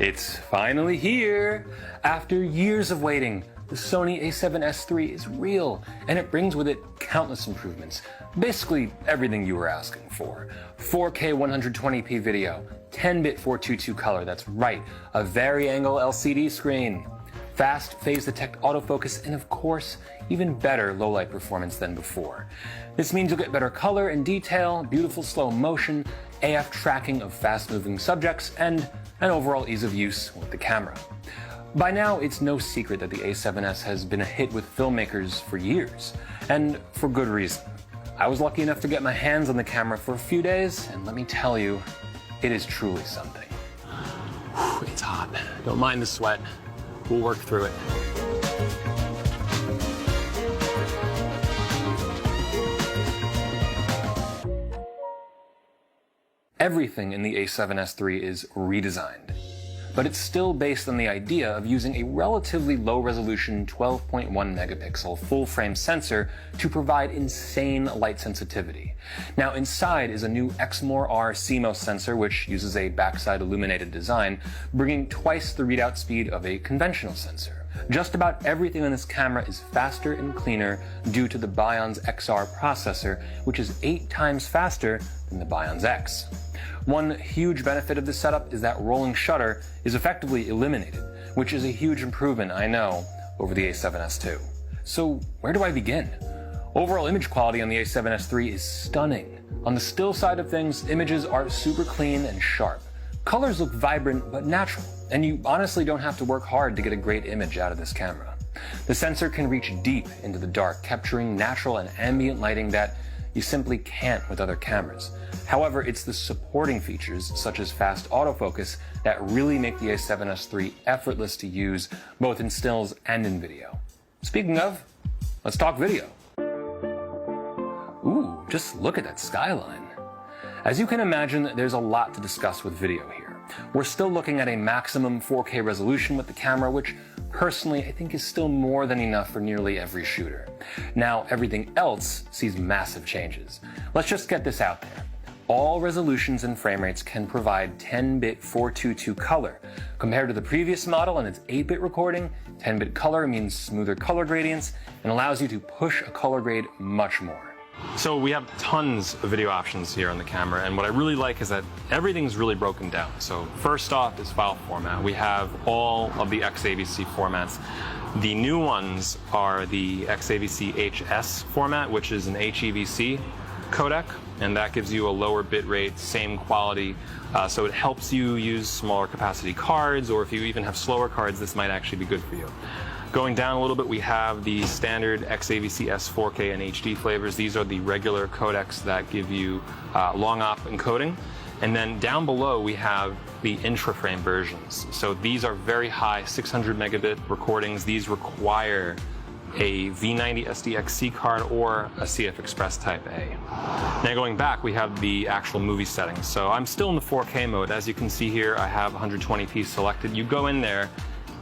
It's finally here! After years of waiting, the Sony A7S III is real, and it brings with it countless improvements. Basically everything you were asking for. 4K 120p video, 10-bit 422 color, that's right, a vari-angle LCD screen, fast phase detect autofocus, and of course, even better low-light performance than before. This means you'll get better color and detail, beautiful slow motion, AF tracking of fast-moving subjects, and an overall ease of use with the camera. By now, it's no secret that the A7S has been a hit with filmmakers for years, and for good reason. I was lucky enough to get my hands on the camera for a few days, and let me tell you, it is truly something. It's hot. Don't mind the sweat. We'll work through it. Everything in the A7S III is redesigned, but it's still based on the idea of using a relatively low-resolution 12.1 megapixel full-frame sensor to provide insane light sensitivity. Now inside is a new XMOR-R CMOS sensor which uses a backside illuminated design, bringing twice the readout speed of a conventional sensor. Just about everything on this camera is faster and cleaner due to the BIONZ-XR processor, which is 8 times faster than the BIONZ-X. One huge benefit of this setup is that rolling shutter is effectively eliminated, which is a huge improvement, I know, over the A7S II. So where do I begin? Overall image quality on the A7S III is stunning. On the still side of things, images are super clean and sharp. Colors look vibrant but natural, and you honestly don't have to work hard to get a great image out of this camera. The sensor can reach deep into the dark, capturing natural and ambient lighting that you simply can't with other cameras. However, it's the supporting features, such as fast autofocus, that really make the A7S III effortless to use, both in stills and in video. Speaking of, let's talk video. Ooh, just look at that skyline. As you can imagine, there's a lot to discuss with video here. We're still looking at a maximum 4K resolution with the camera, which personally I think is still more than enough for nearly every shooter. Now, everything else sees massive changes. Let's just get this out there. All resolutions and frame rates can provide 10-bit 422 color. Compared to the previous model and its 8-bit recording, 10-bit color means smoother color gradients and allows you to push a color grade much more. So we have tons of video options here on the camera, and what I really like is that everything's really broken down. So first off is file format. We have all of the XAVC formats. The new ones are the XAVC-HS format, which is an HEVC codec, and that gives you a lower bit rate, same quality, so it helps you use smaller capacity cards, or if you even have slower cards, this might actually be good for you. Going down a little bit, we have the standard XAVC-S 4K and HD flavors. These are the regular codecs that give you long op encoding. And then down below, we have the intra-frame versions. So these are very high 600 megabit recordings. These require a V90 SDXC card or a CF Express Type A. Now going back, we have the actual movie settings. So I'm still in the 4K mode. As you can see here, I have 120p selected. You go in there,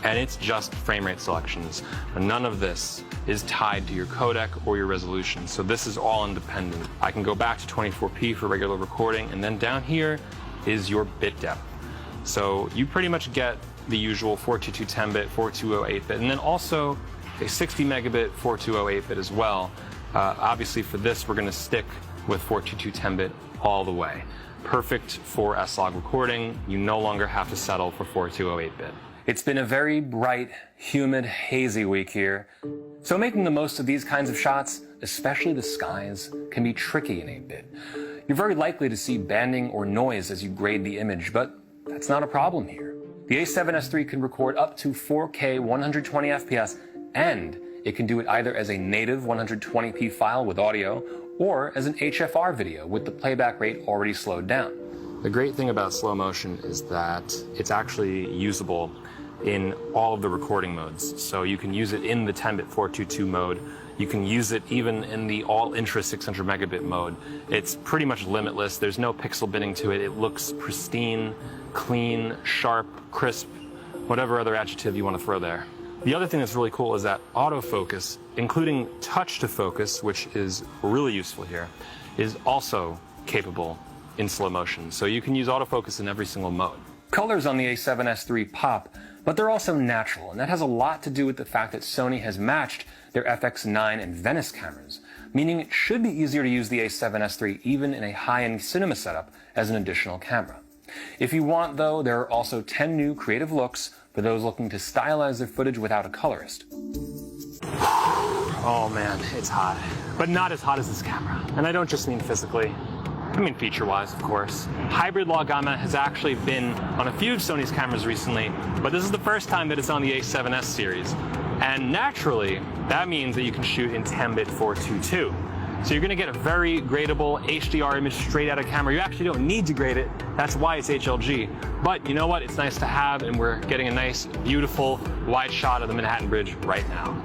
and it's just frame rate selections. None of this is tied to your codec or your resolution, so this is all independent. I can go back to 24p for regular recording, and then down here is your bit depth. So you pretty much get the usual 422 10-bit, 420 8-bit, and then also a 60 megabit 420 8-bit as well. Obviously for this, we're going to stick with 422 10-bit all the way. Perfect for S-Log recording. You no longer have to settle for 420 8-bit. It's been a very bright, humid, hazy week here, so making the most of these kinds of shots, especially the skies, can be tricky in 8-bit. You're very likely to see banding or noise as you grade the image, but that's not a problem here. The A7S III can record up to 4K 120 FPS, and it can do it either as a native 120p file with audio, or as an HFR video with the playback rate already slowed down. The great thing about slow motion is that it's actually usable in all of the recording modes. So you can use it in the 10-bit 422 mode. You can use it even in the all-intra 600 megabit mode. It's pretty much limitless. There's no pixel binning to it. It looks pristine, clean, sharp, crisp, whatever other adjective you want to throw there. The other thing that's really cool is that autofocus, including touch to focus, which is really useful here, is also capable in slow motion. So you can use autofocus in every single mode. Colors on the A7S III pop, but they're also natural, and that has a lot to do with the fact that Sony has matched their FX9 and Venice cameras, meaning it should be easier to use the A7S III even in a high-end cinema setup as an additional camera. If you want, though, there are also 10 new creative looks for those looking to stylize their footage without a colorist. Oh man, it's hot. But not as hot as this camera. And I don't just mean physically. I mean feature-wise, of course. Hybrid Law Gamma has actually been on a few of Sony's cameras recently, but this is the first time that it's on the A7S series. And naturally, that means that you can shoot in 10-bit 422. So you're going to get a very gradable HDR image straight out of camera. You actually don't need to grade it. That's why it's HLG. But you know what? It's nice to have, and we're getting a nice, beautiful, wide shot of the Manhattan Bridge right now.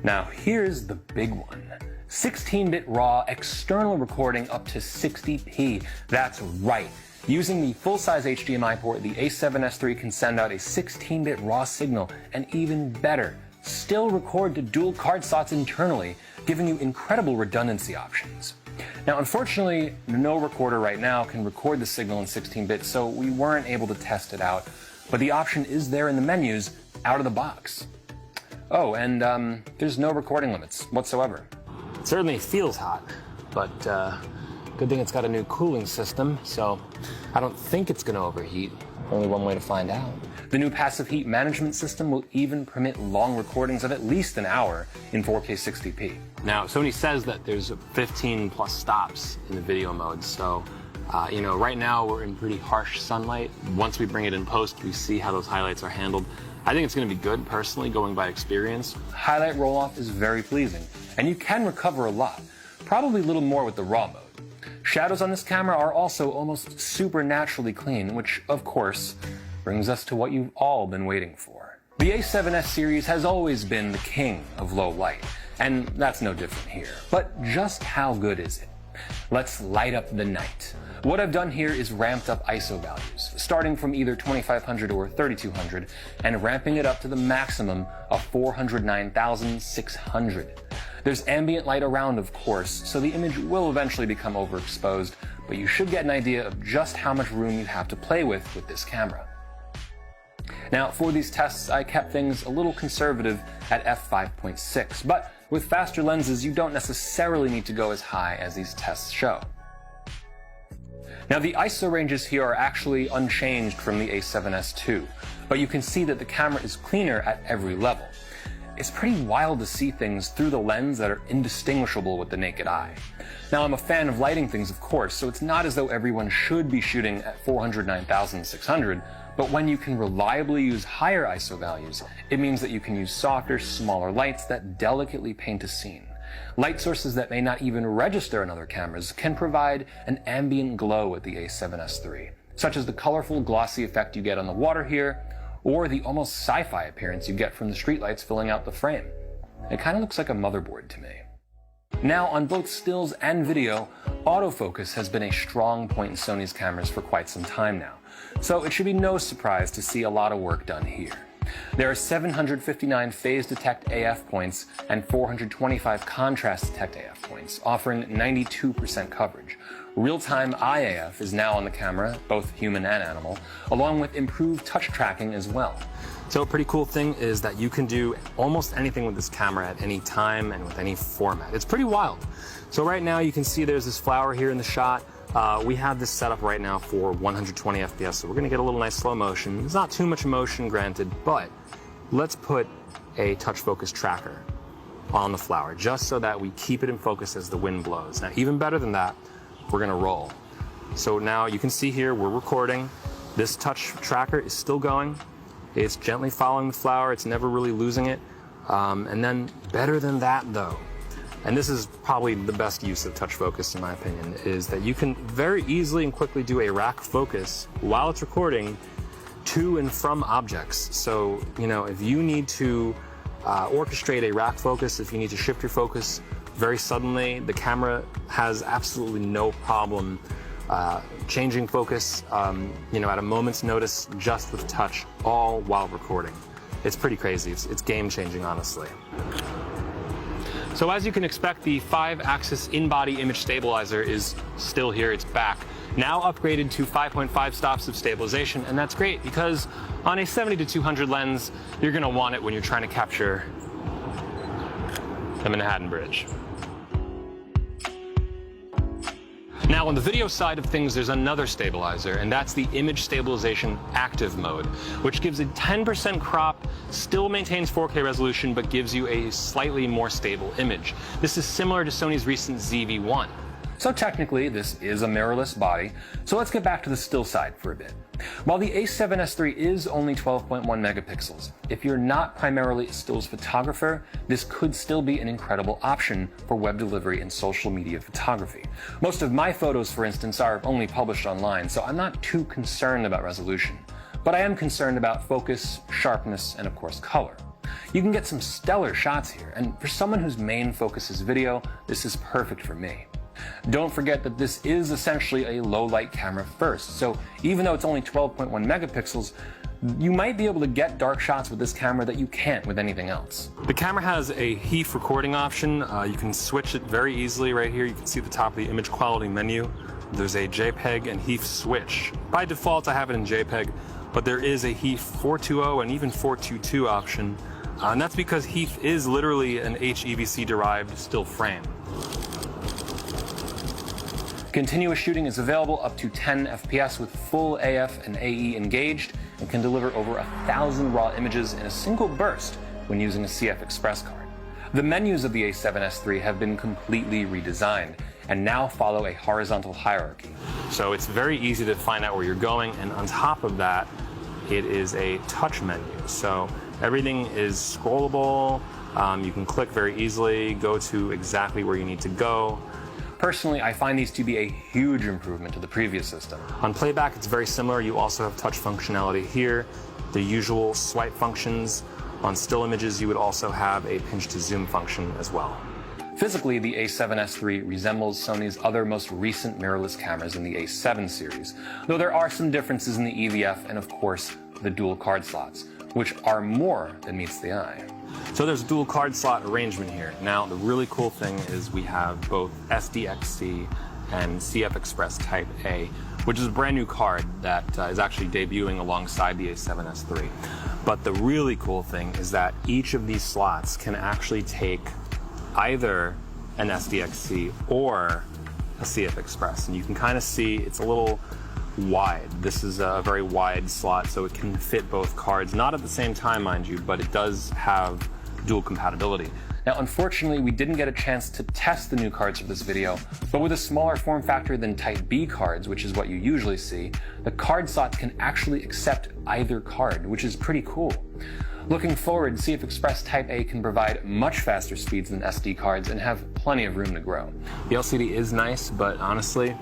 Now, here's the big one. 16-bit RAW external recording up to 60p. That's right. Using the full-size HDMI port, the A7S III can send out a 16-bit RAW signal, and even better, still record to dual card slots internally, giving you incredible redundancy options. Now, unfortunately, no recorder right now can record the signal in 16-bit, so we weren't able to test it out, but the option is there in the menus, out of the box. Oh, and there's no recording limits whatsoever. It certainly feels hot, but good thing it's got a new cooling system, so I don't think it's going to overheat. Only one way to find out. The new passive heat management system will even permit long recordings of at least an hour in 4K 60p. Now, Sony says that there's 15 plus stops in the video mode, so you know, right now we're in pretty harsh sunlight. Once we bring it in post, we see how those highlights are handled. I think it's going to be good, personally, going by experience. Highlight roll-off is very pleasing, and you can recover a lot, probably a little more with the RAW mode. Shadows on this camera are also almost supernaturally clean, which, of course, brings us to what you've all been waiting for. The A7S series has always been the king of low light, and that's no different here. But just how good is it? Let's light up the night. What I've done here is ramped up ISO values, starting from either 2500 or 3200, and ramping it up to the maximum of 409,600. There's ambient light around, of course, so the image will eventually become overexposed, but you should get an idea of just how much room you have to play with this camera. Now, for these tests, I kept things a little conservative at f5.6, but with faster lenses, you don't necessarily need to go as high as these tests show. Now, the ISO ranges here are actually unchanged from the A7S II, but you can see that the camera is cleaner at every level. It's pretty wild to see things through the lens that are indistinguishable with the naked eye. Now, I'm a fan of lighting things, of course, so it's not as though everyone should be shooting at 409,600, but when you can reliably use higher ISO values, it means that you can use softer, smaller lights that delicately paint a scene. Light sources that may not even register on other cameras can provide an ambient glow with the A7S III, such as the colorful, glossy effect you get on the water here, or the almost sci-fi appearance you get from the streetlights filling out the frame. It kind of looks like a motherboard to me. Now, on both stills and video, autofocus has been a strong point in Sony's cameras for quite some time now, so it should be no surprise to see a lot of work done here. There are 759 phase detect AF points and 425 contrast detect AF points, offering 92% coverage. Real-time IAF is now on the camera, both human and animal, along with improved touch tracking as well. So a pretty cool thing is that you can do almost anything with this camera at any time and with any format. It's pretty wild. So right now you can see there's this flower here in the shot. We have this set up right now for 120 FPS, so we're going to get a little nice slow motion. There's not too much motion, granted, but let's put a touch focus tracker on the flower, just so that we keep it in focus as the wind blows. Now, even better than that, we're going to roll. So now you can see here, we're recording. This touch tracker is still going. It's gently following the flower. It's never really losing it. And then better than that, though, and this is probably the best use of touch focus in my opinion, is that you can very easily and quickly do a rack focus while it's recording to and from objects. So, you know, if you need to orchestrate a rack focus, if you need to shift your focus very suddenly, the camera has absolutely no problem changing focus, you know, at a moment's notice, just with touch, all while recording. It's pretty crazy. It's game-changing, honestly. So as you can expect, the 5-axis in-body image stabilizer is still here. It's back. now upgraded to 5.5 stops of stabilization, and that's great because on a 70-200 lens, you're going to want it when you're trying to capture the Manhattan Bridge. Now, on the video side of things, there's another stabilizer, and that's the image stabilization active mode, which gives a 10% crop, still maintains 4K resolution, but gives you a slightly more stable image. This is similar to Sony's recent ZV-1. So technically, this is a mirrorless body, so let's get back to the still side for a bit. While the A7S III is only 12.1 megapixels, if you're not primarily a stills photographer, this could still be an incredible option for web delivery and social media photography. Most of my photos, for instance, are only published online, so I'm not too concerned about resolution. But I am concerned about focus, sharpness, and of course color. You can get some stellar shots here, and for someone whose main focus is video, this is perfect for me. Don't forget that this is essentially a low light camera first, so even though it's only 12.1 megapixels, you might be able to get dark shots with this camera that you can't with anything else. The camera has a HEIF recording option. You can switch it very easily right here. You can see the top of the image quality menu. There's a JPEG and HEIF switch. By default, I have it in JPEG, but there is a HEIF 420 and even 422 option, and that's because HEIF is literally an HEVC derived still frame. Continuous shooting is available up to 10 FPS with full AF and AE engaged, and can deliver over 1,000 raw images in a single burst when using a CF Express card. The menus of the A7S III have been completely redesigned and now follow a horizontal hierarchy. So it's very easy to find out where you're going, and on top of that, it is a touch menu. So everything is scrollable, you can click very easily, go to exactly where you need to go. Personally, I find these to be a huge improvement to the previous system. On playback, it's very similar. You also have touch functionality here, the usual swipe functions. On still images, you would also have a pinch to zoom function as well. Physically, the A7S III resembles Sony's other most recent mirrorless cameras in the A7 series, though there are some differences in the EVF and, of course, the dual card slots, which are more than meets the eye. So there's a dual card slot arrangement here. Now, the really cool thing is we have both SDXC and CF Express Type A, which is a brand new card that is actually debuting alongside the A7S III. But the really cool thing is that each of these slots can actually take either an SDXC or a CF Express. And you can kind of see it's a little wide. This is a very wide slot, so it can fit both cards. Not at the same time, mind you, but it does have dual compatibility. Now, unfortunately, we didn't get a chance to test the new cards for this video, but with a smaller form factor than Type B cards, which is what you usually see, the card slot can actually accept either card, which is pretty cool. Looking forward, CF Express Type A can provide much faster speeds than SD cards and have plenty of room to grow. The LCD is nice, but honestly,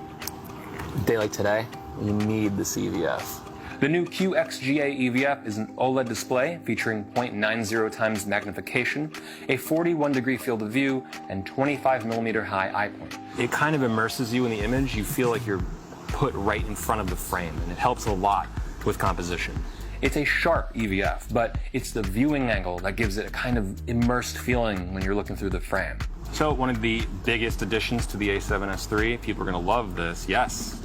a day like today, you need the EVF. The new QXGA EVF is an OLED display featuring 0.90 times magnification, a 41-degree field of view, and 25mm high eye point. It kind of immerses you in the image. You feel like you're put right in front of the frame, and it helps a lot with composition. It's a sharp EVF, but it's the viewing angle that gives it a kind of immersed feeling when you're looking through the frame. So one of the biggest additions to the A7S III, people are going to love this, yes,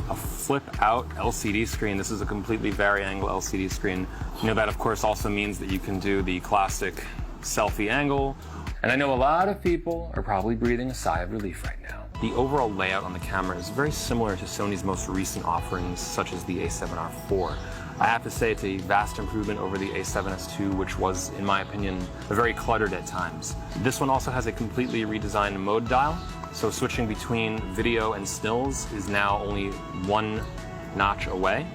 a flip-out LCD screen. This is a completely vari-angle LCD screen. You know, that of course also means that you can do the classic selfie angle. And I know a lot of people are probably breathing a sigh of relief right now. The overall layout on the camera is very similar to Sony's most recent offerings, such as the A7R IV. I have to say it's a vast improvement over the A7S II, which was, in my opinion, very cluttered at times. This one also has a completely redesigned mode dial, so switching between video and stills is now only one notch away.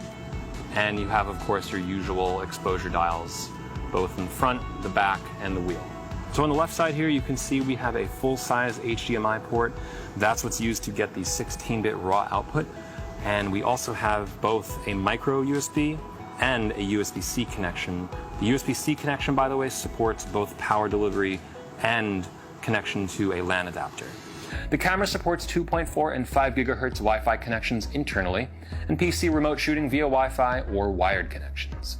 And you have, of course, your usual exposure dials, both in front, the back, and the wheel. So on the left side here, you can see we have a full-size HDMI port. That's what's used to get the 16-bit raw output. And we also have both a micro USB and a USB-C connection. The USB-C connection, by the way, supports both power delivery and connection to a LAN adapter. The camera supports 2.4 and 5 GHz Wi-Fi connections internally, and PC remote shooting via Wi-Fi or wired connections.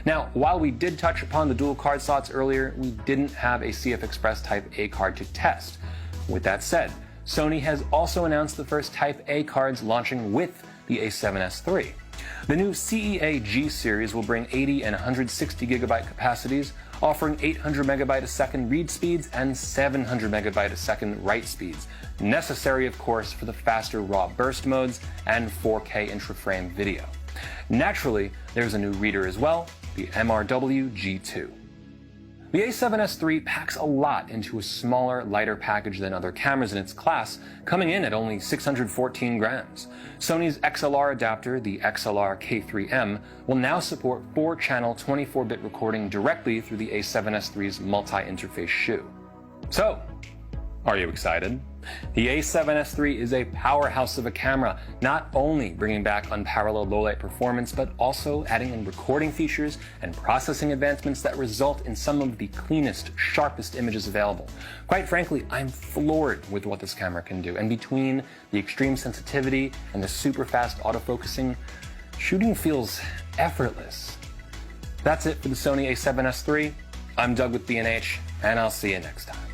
Now, while we did touch upon the dual card slots earlier, we didn't have a CF Express Type A card to test. With that said, Sony has also announced the first Type A cards launching with the A7S III. The new CEA G series will bring 80 and 160 gigabyte capacities, offering 800 megabyte a second read speeds and 700 megabyte a second write speeds, necessary of course for the faster raw burst modes and 4K intra-frame video. Naturally, there's a new reader as well, the MRW G2. The A7S III packs a lot into a smaller, lighter package than other cameras in its class, coming in at only 614 grams. Sony's XLR adapter, the XLR K3M, will now support 4-channel 24-bit recording directly through the A7S III's multi-interface shoe. So, are you excited? The A7S III is a powerhouse of a camera, not only bringing back unparalleled low-light performance, but also adding in recording features and processing advancements that result in some of the cleanest, sharpest images available. Quite frankly, I'm floored with what this camera can do, and between the extreme sensitivity and the super fast autofocusing, shooting feels effortless. That's it for the Sony A7S III. I'm Doug with B&H, and I'll see you next time.